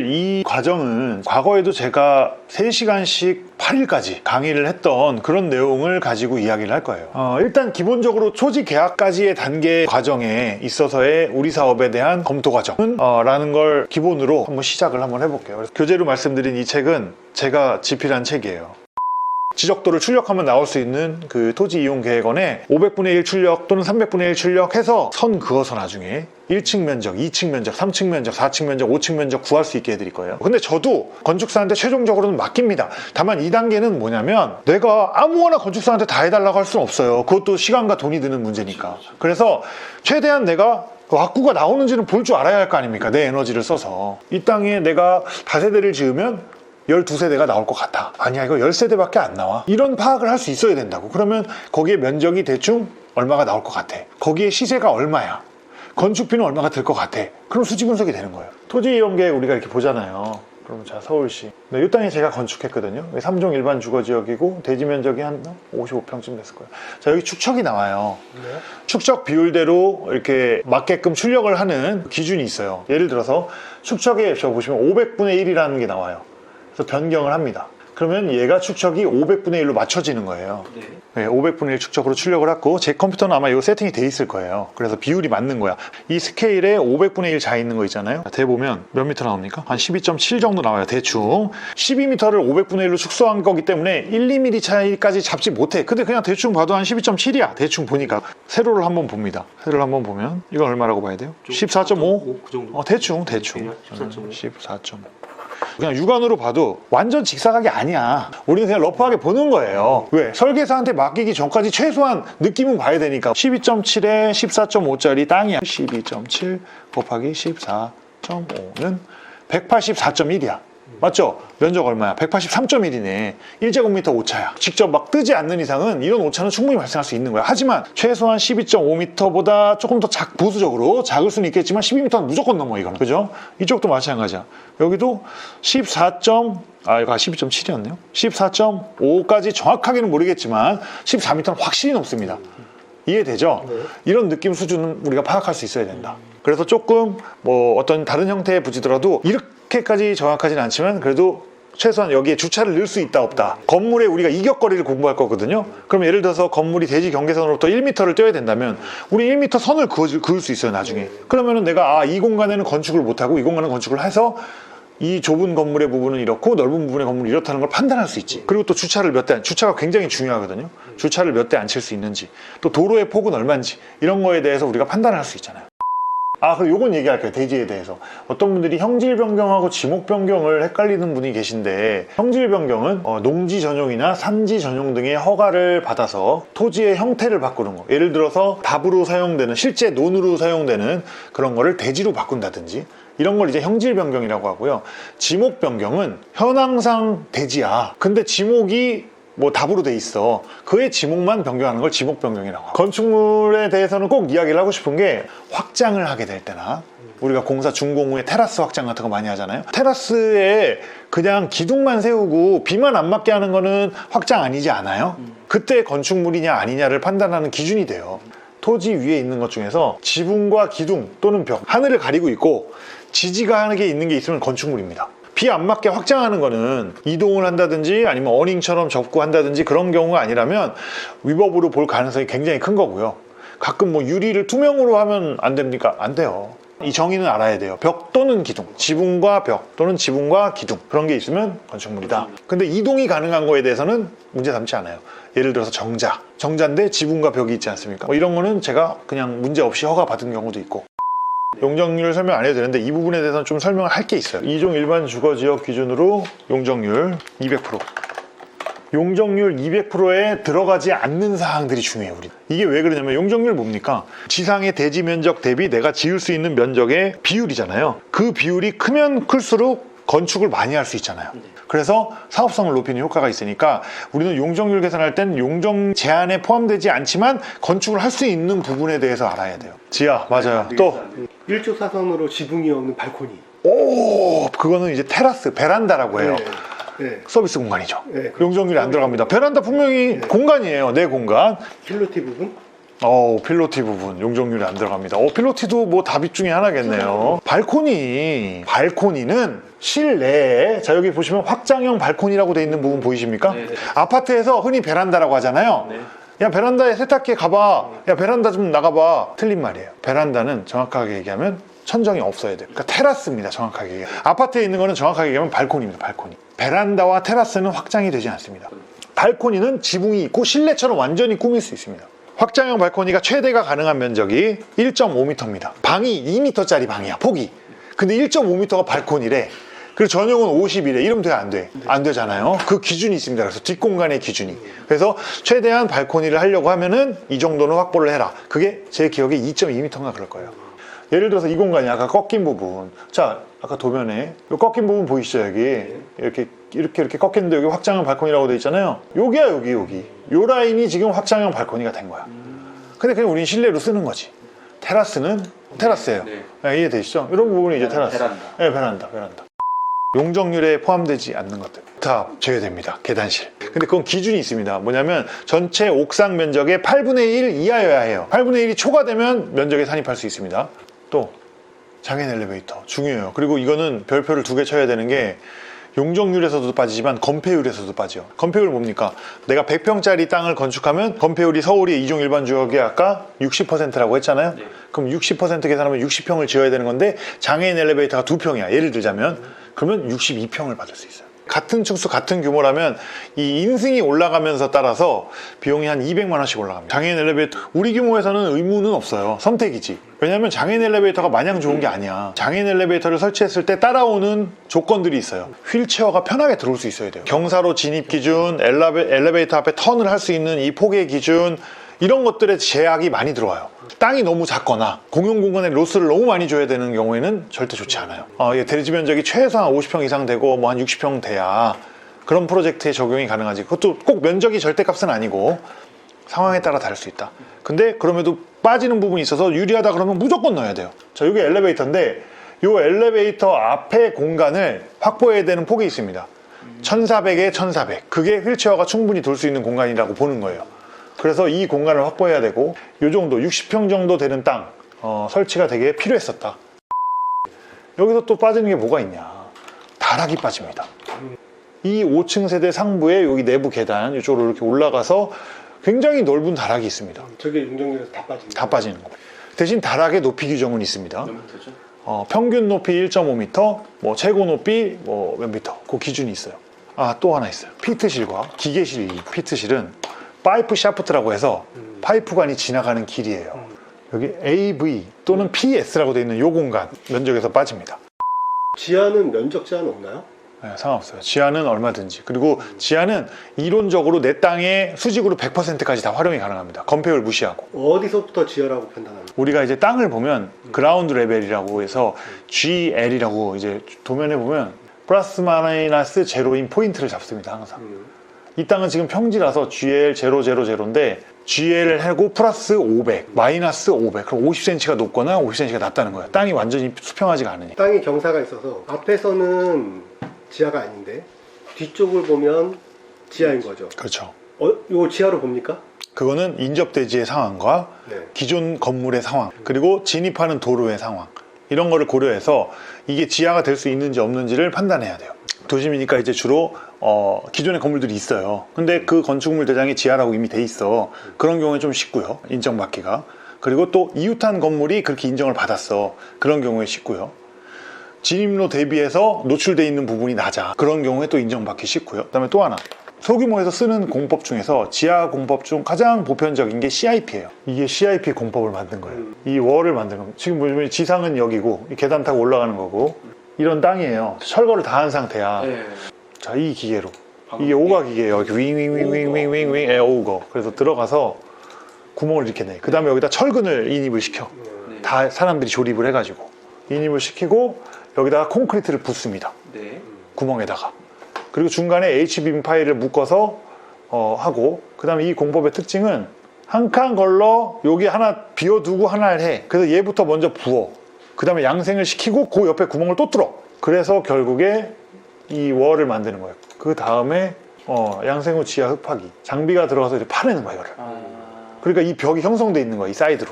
이 과정은 과거에도 제가 3시간씩 8일까지 강의를 했던 그런 내용을 가지고 이야기를 할 거예요. 일단 기본적으로 초지 계약까지의 단계 과정에 있어서의 우리 사업에 대한 검토 과정은 라는 걸 기본으로 한번 시작을 한번 해볼게요. 그래서 교재로 말씀드린 이 책은 제가 집필한 책이에요. 지적도를 출력하면 나올 수 있는 그 토지 이용 계획원에 500분의 1 출력 또는 300분의 1 출력해서 선 그어서 나중에 1층 면적, 2층 면적, 3층 면적, 4층 면적, 5층 면적 구할 수 있게 해드릴 거예요. 근데 저도 건축사한테 최종적으로는 맡깁니다. 다만 2단계는 뭐냐면 내가 아무거나 건축사한테 다 해달라고 할 수는 없어요. 그것도 시간과 돈이 드는 문제니까. 그래서 최대한 내가 왁구가 나오는지는 볼 줄 알아야 할 거 아닙니까? 내 에너지를 써서. 이 땅에 내가 다세대를 지으면 12세대가 나올 것 같아. 아니야, 이거 10세대밖에 안 나와. 이런 파악을 할 수 있어야 된다고. 그러면 거기에 면적이 대충 얼마가 나올 것 같아. 거기에 시세가 얼마야. 건축비는 얼마가 들 것 같아. 그럼 수지 분석이 되는 거예요. 토지 이용 계획 우리가 이렇게 보잖아요. 그럼 자, 서울시. 네, 이 땅에 제가 건축했거든요. 3종 일반 주거지역이고 대지 면적이 한 55평쯤 됐을 거예요. 자, 여기 축척이 나와요. 네. 축척 비율대로 이렇게 맞게끔 출력을 하는 기준이 있어요. 예를 들어서 축척에 저 보시면 500분의 1이라는 게 나와요. 그래서 변경을 합니다. 그러면 얘가 축척이 500분의 1로 맞춰지는 거예요. 네, 500분의 1 축척으로 출력을 했고 제 컴퓨터는 아마 이거 세팅이 돼 있을 거예요. 그래서 비율이 맞는 거야. 이 스케일에 500분의 1 자 있는 거 있잖아요. 대보면 몇 미터 나옵니까? 한 12.7 정도 나와요. 대충 12m를 500분의 1로 축소한 거기 때문에 1, 2mm 차이까지 잡지 못해. 근데 그냥 대충 봐도 한 12.7이야. 대충 보니까. 세로를 한번 봅니다. 세로를 한번 보면 이건 얼마라고 봐야 돼요? 14.5? 그 정도? 대충 14.5. 그냥 육안으로 봐도 완전 직사각이 아니야. 우리는 그냥 러프하게 보는 거예요. 왜? 설계사한테 맡기기 전까지 최소한 느낌은 봐야 되니까. 12.7에 14.5짜리 땅이야. 12.7 곱하기 14.5는 184.1이야. 맞죠? 면적 얼마야? 183.1이네. 1제곱미터 오차야. 직접 막 뜨지 않는 이상은 이런 오차는 충분히 발생할 수 있는 거야. 하지만 최소한 12.5m보다 조금 더 보수적으로 작을 수는 있겠지만 12m는 무조건 넘어, 이거는. 그죠? 이쪽도 마찬가지야. 여기도 이거 12.7이었네요. 14.5까지 정확하게는 모르겠지만 14m는 확실히 넘습니다. 이해되죠? 네. 이런 느낌 수준은 우리가 파악할 수 있어야 된다. 그래서 조금 뭐 어떤 다른 형태의 부지더라도 이렇게까지 정확하진 않지만 그래도 최소한 여기에 주차를 넣을 수 있다 없다. 건물에 우리가 이격거리를 공부할 거거든요. 그럼 예를 들어서 건물이 대지 경계선으로부터 1m를 떼야 된다면 우리 1m 선을 그을 수 있어요, 나중에. 그러면은 내가 이 공간에는 건축을 못하고 이 공간은 건축을 해서 이 좁은 건물의 부분은 이렇고 넓은 부분의 건물이 이렇다는 걸 판단할 수 있지. 그리고 또 주차를 주차가 굉장히 중요하거든요. 주차를 몇 대 앉힐 수 있는지, 또 도로의 폭은 얼마인지, 이런 거에 대해서 우리가 판단할 수 있잖아요. 그리고 요건 얘기할게요. 대지에 대해서. 어떤 분들이 형질 변경하고 지목 변경을 헷갈리는 분이 계신데, 형질 변경은 농지 전용이나 산지 전용 등의 허가를 받아서 토지의 형태를 바꾸는 거. 예를 들어서 답으로 사용되는, 실제 논으로 사용되는 그런 거를 대지로 바꾼다든지, 이런 걸 이제 형질 변경이라고 하고요. 지목 변경은 현황상 대지야. 근데 지목이 뭐 답으로 돼 있어. 그의 지목만 변경하는 걸 지목 변경이라고 하고. 건축물에 대해서는 꼭 이야기를 하고 싶은 게, 확장을 하게 될 때나 우리가 공사 준공 후에 테라스 확장 같은 거 많이 하잖아요. 테라스에 그냥 기둥만 세우고 비만 안 맞게 하는 거는 확장 아니지 않아요? 그때 건축물이냐 아니냐를 판단하는 기준이 돼요. 토지 위에 있는 것 중에서 지붕과 기둥 또는 벽, 하늘을 가리고 있고 지지가 있는 게 있으면 건축물입니다. 비 안 맞게 확장하는 거는 이동을 한다든지 아니면 어닝처럼 접고 한다든지 그런 경우가 아니라면 위법으로 볼 가능성이 굉장히 큰 거고요. 가끔 뭐 유리를 투명으로 하면 안 됩니까? 안 돼요. 이 정의는 알아야 돼요. 벽 또는 기둥, 지붕과 벽 또는 지붕과 기둥, 그런 게 있으면 건축물이다. 근데 이동이 가능한 거에 대해서는 문제 삼지 않아요. 예를 들어서 정자인데 지붕과 벽이 있지 않습니까? 뭐 이런 거는 제가 그냥 문제 없이 허가 받은 경우도 있고. 용적률 설명 안 해도 되는데 이 부분에 대해서는 좀 설명을 할 게 있어요. 2종 일반 주거지역 기준으로 용적률 200%. 용적률 200%에 들어가지 않는 사항들이 중요해요. 우리. 이게 왜 그러냐면, 용적률 뭡니까? 지상의 대지 면적 대비 내가 지을 수 있는 면적의 비율이잖아요. 그 비율이 크면 클수록 건축을 많이 할 수 있잖아요. 그래서 사업성을 높이는 효과가 있으니까 우리는 용적률 계산할 땐 용적 제한에 포함되지 않지만 건축을 할 수 있는 부분에 대해서 알아야 돼요. 지하, 맞아요. 또 1조 사선으로 지붕이 없는 발코니. 그거는 이제 테라스, 베란다라고 해요. 네. 서비스 공간이죠. 네, 용적률이 안 들어갑니다. 베란다 분명히 공간이에요. 내 공간. 필로티 부분? 필로티 부분 용적률이 안 들어갑니다. 필로티도 뭐 답입 중에 하나겠네요. 발코니는 실내에, 자 여기 보시면 확장형 발코니라고 돼 있는 부분 보이십니까? 네. 아파트에서 흔히 베란다라고 하잖아요. 네. 야 베란다에 세탁기에 가봐, 야 베란다 좀 나가봐. 틀린 말이에요. 베란다는 정확하게 얘기하면 천정이 없어야 돼요. 그러니까 테라스입니다. 정확하게 얘기하면. 아파트에 있는 거는 정확하게 얘기하면 발코니입니다. 발코니. 베란다와 테라스는 확장이 되지 않습니다. 발코니는 지붕이 있고 실내처럼 완전히 꾸밀 수 있습니다. 확장형 발코니가 최대가 가능한 면적이 1.5m입니다. 방이 2m짜리 방이야, 폭이. 근데 1.5m가 발코니래. 그리고 전용은 50이래. 이러면 돼, 안 돼? 안 되잖아요. 그 기준이 있습니다. 그래서 뒷공간의 기준이. 그래서 최대한 발코니를 하려고 하면은 이 정도는 확보를 해라. 그게 제 기억에 2.2m인가 그럴 거예요. 예를 들어서 이 공간이 아까 꺾인 부분. 자, 아까 도면에 이 꺾인 부분 보이시죠? 여기 이렇게 꺾였는데 여기 확장형 발코니라고 돼 있잖아요. 여기야, 여기. 요 라인이 지금 확장형 발코니가 된 거야. 근데 그냥 우리는 실내로 쓰는 거지. 테라스는 테라스예요. 네, 이해되시죠? 이런 부분이 이제 테라스. 네, 베란다. 용적률에 포함되지 않는 것들 다 제외됩니다. 계단실. 근데 그건 기준이 있습니다. 뭐냐면 전체 옥상 면적의 8분의 1 이하여야 해요. 8분의 1이 초과되면 면적에 산입할 수 있습니다. 또 장애인 엘리베이터 중요해요. 그리고 이거는 별표를 2개 쳐야 되는 게 용적률에서도 빠지지만 건폐율에서도 빠져. 건폐율 뭡니까? 내가 100평짜리 땅을 건축하면 건폐율이 서울이 이종 일반 지역이 아까 60%라고 했잖아요. 네. 그럼 60% 계산하면 60평을 지어야 되는 건데 장애인 엘리베이터가 2평이야. 예를 들자면 그러면 62평을 받을 수 있어요. 같은 층수 같은 규모라면 이 인승이 올라가면서 따라서 비용이 한 200만 원씩 올라갑니다. 장애인 엘리베이터 우리 규모에서는 의무는 없어요. 선택이지. 왜냐하면 장애인 엘리베이터가 마냥 좋은 게 아니야. 장애인 엘리베이터를 설치했을 때 따라오는 조건들이 있어요. 휠체어가 편하게 들어올 수 있어야 돼요. 경사로 진입 기준, 엘리베이터 앞에 턴을 할 수 있는 이 폭의 기준, 이런 것들에 제약이 많이 들어와요. 땅이 너무 작거나 공용 공간에 로스를 너무 많이 줘야 되는 경우에는 절대 좋지 않아요. 대지 면적이 최소한 50평 이상 되고 뭐 한 60평 돼야 그런 프로젝트에 적용이 가능하지. 그것도 꼭 면적이 절대값은 아니고 상황에 따라 다를 수 있다. 근데 그럼에도 빠지는 부분이 있어서 유리하다 그러면 무조건 넣어야 돼요. 자, 이게 엘리베이터인데 이 엘리베이터 앞에 공간을 확보해야 되는 폭이 있습니다. 1400에 1400. 그게 휠체어가 충분히 돌 수 있는 공간이라고 보는 거예요. 그래서 이 공간을 확보해야 되고 이 정도 60평 정도 되는 땅 설치가 되게 필요했었다. 여기서 또 빠지는 게 뭐가 있냐? 다락이 빠집니다. 이 5층 세대 상부에 여기 내부 계단 이쪽으로 이렇게 올라가서 굉장히 넓은 다락이 있습니다. 저게 용적률에서 다 빠집니다. 다 빠지는 거. 대신 다락의 높이 규정은 있습니다. 몇 미터죠? 평균 높이 1.5m, 뭐 최고 높이 뭐 몇 미터, 그 기준이 있어요. 또 하나 있어요. 피트실과 기계실. 피트실은 파이프 샤프트라고 해서 파이프관이 지나가는 길이에요. 여기 AV 또는 PS라고 되어 있는 이 공간 면적에서 빠집니다. 지하는 면적 제한 없나요? 네, 상관없어요. 지하는 얼마든지. 그리고 지하는 이론적으로 내 땅의 수직으로 100%까지 다 활용이 가능합니다. 건폐율 무시하고. 어디서부터 지하라고 판단합니까? 우리가 이제 땅을 보면 그라운드 레벨이라고 해서 GL이라고 이제 도면에 보면 플러스 마이너스 제로인 포인트를 잡습니다. 항상. 이 땅은 지금 평지라서 GL000인데 GL 하고 플러스 500, 마이너스 500. 그럼 50cm가 높거나 50cm가 낮다는 거예요. 땅이 완전히 수평하지가 않으니. 땅이 경사가 있어서 앞에서는 지하가 아닌데 뒤쪽을 보면 지하인 거죠. 그렇죠. 이거 지하로 봅니까? 그거는 인접대지의 상황과 네. 기존 건물의 상황, 그리고 진입하는 도로의 상황, 이런 거를 고려해서 이게 지하가 될 수 있는지 없는지를 판단해야 돼요. 도심이니까 이제 주로 기존의 건물들이 있어요. 근데 그 건축물 대장이 지하라고 이미 돼 있어. 그런 경우에 좀 쉽고요. 인정받기가. 그리고 또 이웃한 건물이 그렇게 인정을 받았어. 그런 경우에 쉽고요. 진입로 대비해서 노출돼 있는 부분이 낮아. 그런 경우에 또 인정받기 쉽고요. 그다음에 또 하나. 소규모에서 쓰는 공법 중에서 지하 공법 중 가장 보편적인 게 CIP예요. 이게 CIP 공법을 만든 거예요. 이 월을 만든 겁니다. 지금 보시면 지상은 여기고 계단 타고 올라가는 거고 이런 땅이에요. 철거를 다 한 상태야. 네. 자, 이 기계로. 이게 오가 기계예요. 이렇게 윙윙윙윙윙윙윙 오거. 그래서 들어가서 구멍을 이렇게 내. 그 다음에 여기다 철근을 인입을 시켜. 네. 다 사람들이 조립을 해가지고 인입을 시키고 여기다가 콘크리트를 붓습니다. 네. 구멍에다가. 그리고 중간에 H빔 파일을 묶어서 하고 그 다음에 이 공법의 특징은 한 칸 걸러 여기 하나 비워두고 하나를 해. 그래서 얘부터 먼저 부어. 그 다음에 양생을 시키고 그 옆에 구멍을 또 뚫어. 그래서 결국에 이 월을 만드는 거예요. 그 다음에 양생 후 지하 흡하기 장비가 들어가서 이제 파내는 거예요. 이거를. 그러니까 이 벽이 형성돼 있는 거야, 이 사이드로.